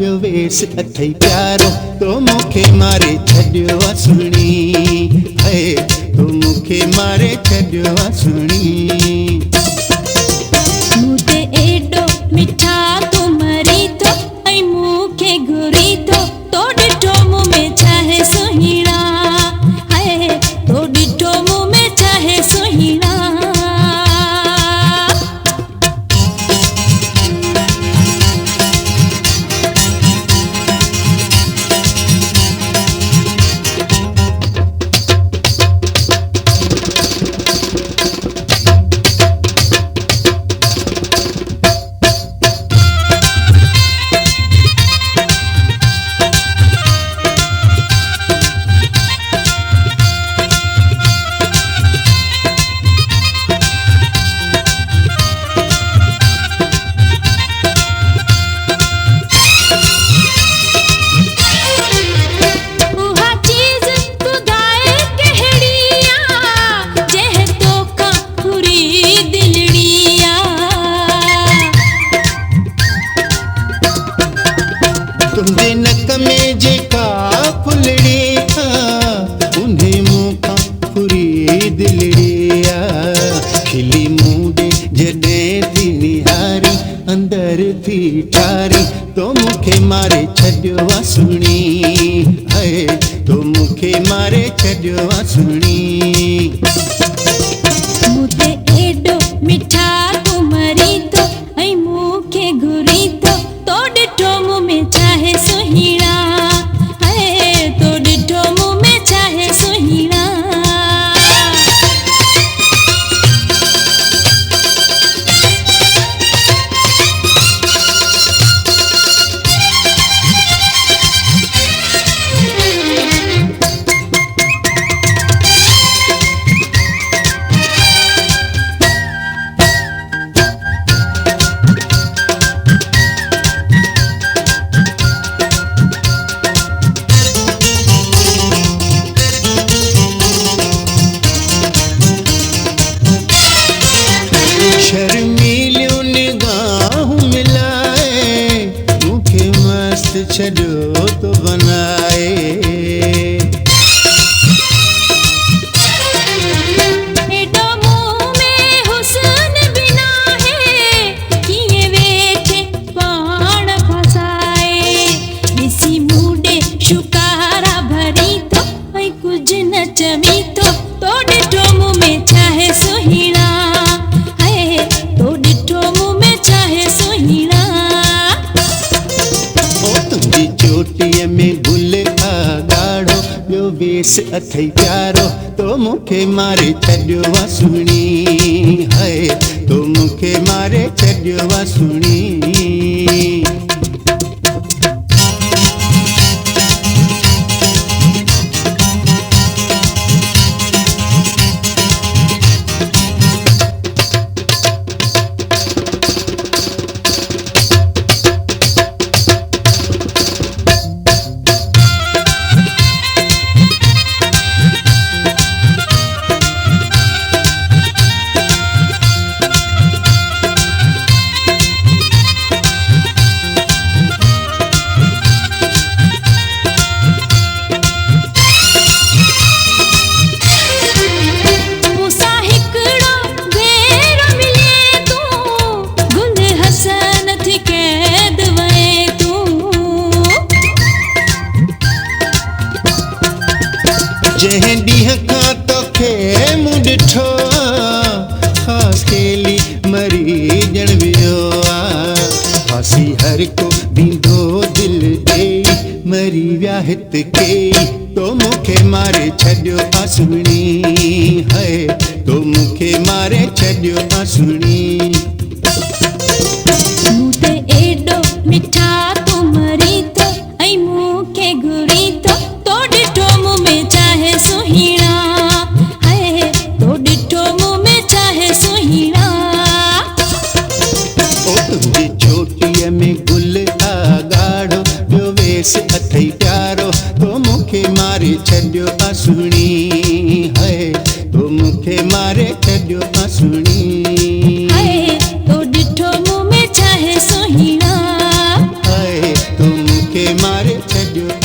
ॿियो वेस अथई प्यारो तो मूंखे मारे छॾियो आहे सुहिणी है तो मूंखे मारे छॾियो आहे सुहिणी मूं ते एॾो मिठा तूं मरी थो ऐं मूंखे घुरी थो तो ॾिठो मूं में छाहे सुहिणा हाय तो ॾिठो मूं में छाहे सुहिणा तुंहिंजे नक में जेका फुलड़ी उन्हें मूंखां फुरी दिलड़ी खिली मूं ॾे जॾहिं थी निहारी अंदर थी ठारी तो मूंखे मारे छॾियो आहे सुहिणी है तो मूंखे मारे छॾियो आहे सुहिणी मूं ते एॾो मिठा तूं मरी थो ऐं मूंखे घुरी थो तो ॾिठो मूं में छाहे सुहिणा हाय तो ॾिठो मूं में छाहे सुहिणा शर्मीलियूं निगाहूं मिलाए मूंखे मस्त छॾियो तो बनाए एॾो मुंह में हुस्न बि नाहे कीअं वेठे पाण फसाए ॾिसी मूं ॾे शुकारा भरी थो ऐं कुझु न चवी थो तो ॾिठो मूं में छाहे सुहिणा तो ॾिठो मूं में छाहे सुहिणा ओ तुंहिंजी चोटीअ में गुल ॻाढ़ो ॿियो वेस अथई प्यारो तो मूंखे मारे छॾियो आहे सुहिणी है तो मूंखे मारे छॾियो आहे सुहिणी जंहिं ॾींहं खां तोखे मूं ॾिठो ख़ासि केली मरी ॼण वियो आहे फासी हर को ॾींदो दिलि ॾेई मरी विया हित केई तो मूंखे मारे छॾियो आहे सुहिणी है तो मूंखे मारे छॾियो आहे सुहिणी मूं ते एॾो मिठा तूं मरी थो ऐं मूंखे घुरी थो तो ॾिठो मूं में छाहे सुहिणा हाय तो ॾिठो मूं में छाहे सुहिणा ओ तुंहिंजी चोटीअ में गुल ॻाढ़ो ॿियो वेस अथई प्यारो तो मूंखे मारे छॾियो आहे सुहिणी है तो मूंखे मारे छॾियो आहे सुहिणी मारे छॾियो